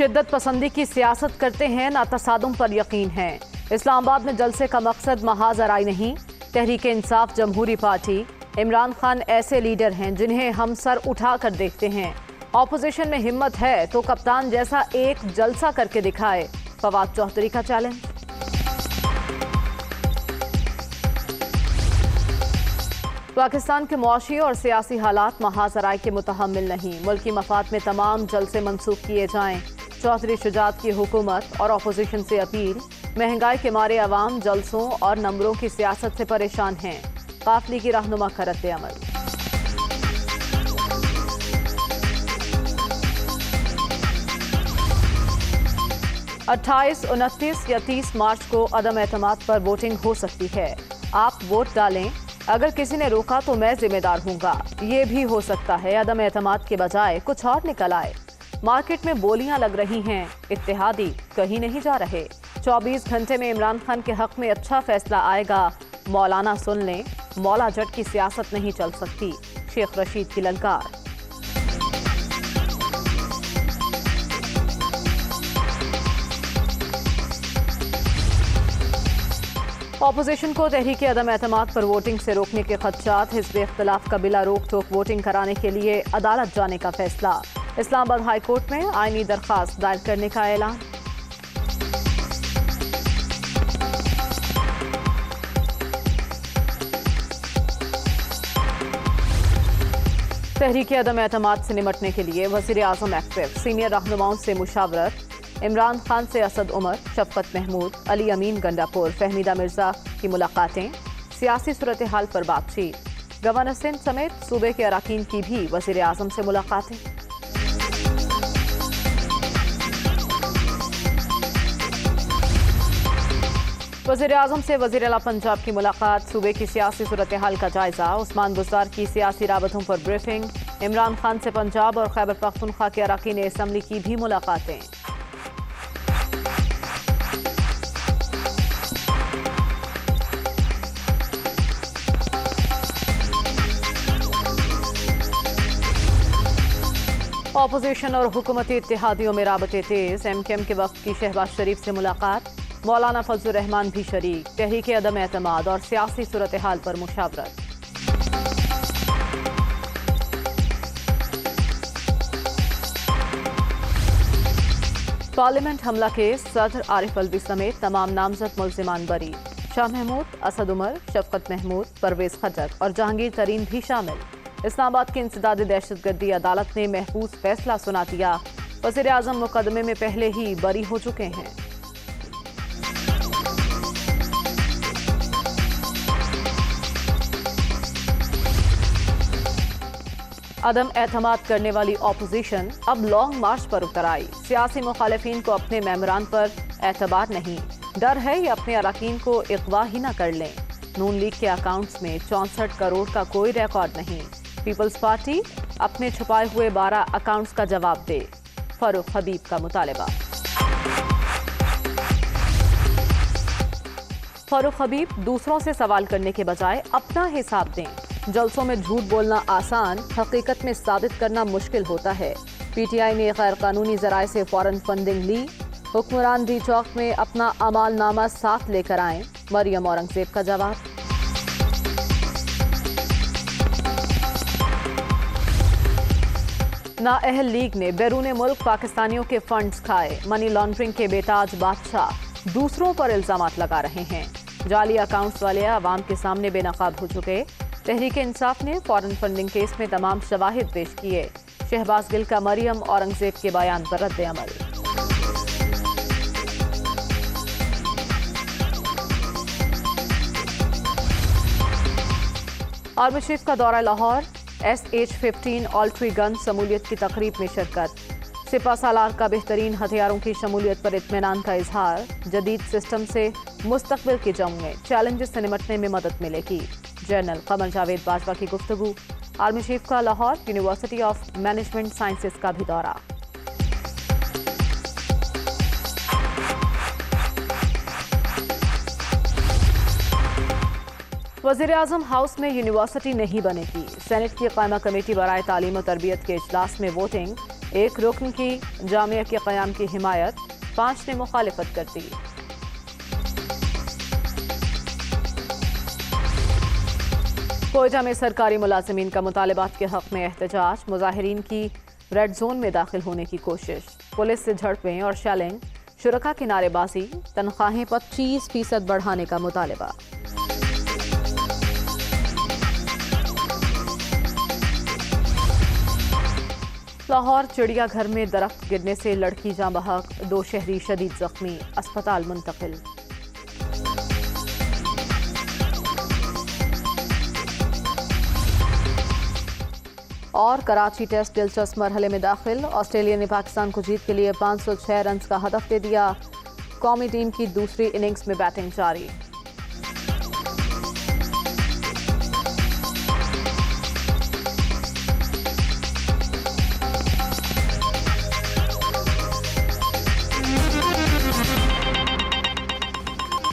शिद्दत पसंदी की सियासत करते हैं, ना तसादुम पर यकीन है। इस्लामाबाद में जलसे का मकसद महाज आराई नहीं। तहरीक इंसाफ जमहूरी पार्टी, इमरान खान ऐसे लीडर हैं जिन्हें हम सर उठा कर देखते हैं। ऑपोजिशन में हिम्मत है तो कप्तान जैसा एक जलसा करके दिखाए, फवाद चौधरी का चैलेंज। पाकिस्तान के मुआशी और सियासी हालात महाज आराई के मुतहम्मिल नहीं। मुल्की मफाद में तमाम जलसे मंसूख किए जाएं। चौधरी शुजात की हुकूमत और अपोजिशन से अपील। महंगाई के मारे अवाम जलसों और नंबरों की सियासत से परेशान हैं। काफिले की रहनुमा का रद्द-ए-अमल। अट्ठाईस, 29 या 30 मार्च को अदम एतमाद पर वोटिंग हो सकती है। आप वोट डालें। अगर किसी ने रोका तो मैं जिम्मेदार हूंगा। ये भी हो सकता है अदम एतमाद के बजाय कुछ और निकल आए। मार्केट में बोलियां लग रही हैं, इत्तेहादी कहीं नहीं जा रहे। 24 घंटे में इमरान खान के हक में अच्छा फैसला आएगा। मौलाना सुन लें, मौला जट की सियासत नहीं चल सकती। शेख रशीद की ललकार। ऑपोजिशन को तहरीक अदम एतमाद पर वोटिंग से रोकने के खदशात। हिज़्ब इख्तिलाफ का बिला रोक टोक वोटिंग कराने के लिए अदालत जाने का फैसला। इस्लामाबाद हाई कोर्ट में आईनी दरख्वास्त दायर करने का ऐलान। तहरीक अदम एतमाद से निमटने के लिए वज़ीर आज़म एक्टिव। सीनियर रहनुमाओं से मुशावरत। इमरान खान से असद उमर, शफकत महमूद, अली अमीन गंडापुर, फहमीदा मिर्जा की मुलाकातें। सियासी सूरत हाल पर बातचीत। गवर्नर सिंध समेत सूबे के अराकीन की भी वज़ीर आज़म से मुलाकातें। वज़ीर आज़म से वज़ीर आला पंजाब की मुलाकात। सूबे की सियासी सूरत हाल का जायजा। उस्मान बुज़दार की सियासी राबतों पर ब्रीफिंग। इमरान खान से पंजाब और खैबर पख्तूनख्वा के अराकीन असम्बली की भी मुलाकातें। ऑपोजिशन और हुकूमती इत्तेहादियों में राबते तेज। MKM के वक्त की शहबाज शरीफ से मुलाकात। मौलाना फजलुर रहमान भी शरीक। तहरीक अदम एतमाद और सियासी सूरत हाल पर मुशावरत। पार्लियामेंट हमला केस। सदर आरिफ अलवी समेत तमाम नामजद मुल्जिमान बरी। शाह महमूद, असद उमर, शफकत महमूद, परवेज खटक और जहांगीर तरीन भी शामिल। इस्लामाबाद की इंसदादी दहशतगर्दी अदालत ने महफूज फैसला सुना दिया। वज़ीर आज़म मुकदमे में पहले ही बरी हो चुके हैं। अदम एतमाद करने वाली ऑपोजिशन अब लॉन्ग मार्च पर उतर आई। सियासी मुखालिफिन को अपने मेमोरान पर एतबार नहीं। डर है ये अपने अराकीन को इगवा ही न कर लें। नून लीग के अकाउंट्स में 64 करोड़ का कोई रिकॉर्ड नहीं। पीपल्स पार्टी अपने छुपाए हुए 12 अकाउंट्स का जवाब दे। फारूक हबीब का मुतालबा। फारूक हबीब दूसरों से सवाल करने के बजाय अपना हिसाब दें। जलसों में झूठ बोलना आसान, हकीकत में साबित करना मुश्किल होता है। PTI ने गैर कानूनी जराए से फौरन फंडिंग ली। हुक्मरान डी चौक में अपना अमालनामा साथ लेकर आए। मरियम औरंगजेब का जवाब। नाअहल लीग ने बैरून मुल्क पाकिस्तानियों के फंड्स खाए। मनी लॉन्ड्रिंग के बेताज बादशाह दूसरों पर इल्जामात लगा रहे हैं। जाली अकाउंट्स वाले अवाम के सामने बेनकाब हो चुके। तहरीक इंसाफ ने फॉरेन फंडिंग केस में तमाम शवाहिद पेश किए। शहबाज गिल का मरियम औरंगजेब के बयान पर रद्द-ए-अमल। आर्मी चीफ का दौरा लाहौर। SH-15 ऑल्ट्री गन शमूलियत की तकरीब में शिरकत। सिपा सालार का बेहतरीन हथियारों की शमूलियत पर इत्मीनान का इजहार। जदीद सिस्टम से मुस्तकबिल की जंग में चैलेंजेस से निमटने में मदद मिलेगी। जनरल कमर जावेद बाजवा की गुफ्तगू। आर्मी चीफ का Lahore university of management sciences का भी दौरा। वज़ीर-ए-आज़म हाउस में यूनिवर्सिटी नहीं बनेगी। सेनेट की कायमा कमेटी बराए तालीम और तरबियत के इजलास में वोटिंग। एक रुकन की जामिया के क़याम की हिमायत, 5 ने मुखालिफत कर दी। कोयटा में सरकारी मुलाजिमीन का मुतालबात के हक में एहतजाज, मुजाहिरीन की रेड जोन में दाखिल होने की कोशिश, पुलिस से झड़पें और शेलिंग, शुरका की नारेबाजी, तनख्वाहें 25% बढ़ाने का मुतालबा। लाहौर चिड़ियाघर में दरख्त गिरने से लड़की जाँ बहक, 2 शहरी शदीद जख्मी, अस्पताल मुंतकिल। और कराची टेस्ट दिलचस्प मरहले में दाखिल, ऑस्ट्रेलिया ने पाकिस्तान को जीत के लिए 506 रन का हदफ दे दिया। कौमी टीम की दूसरी इनिंग्स में बैटिंग जारी।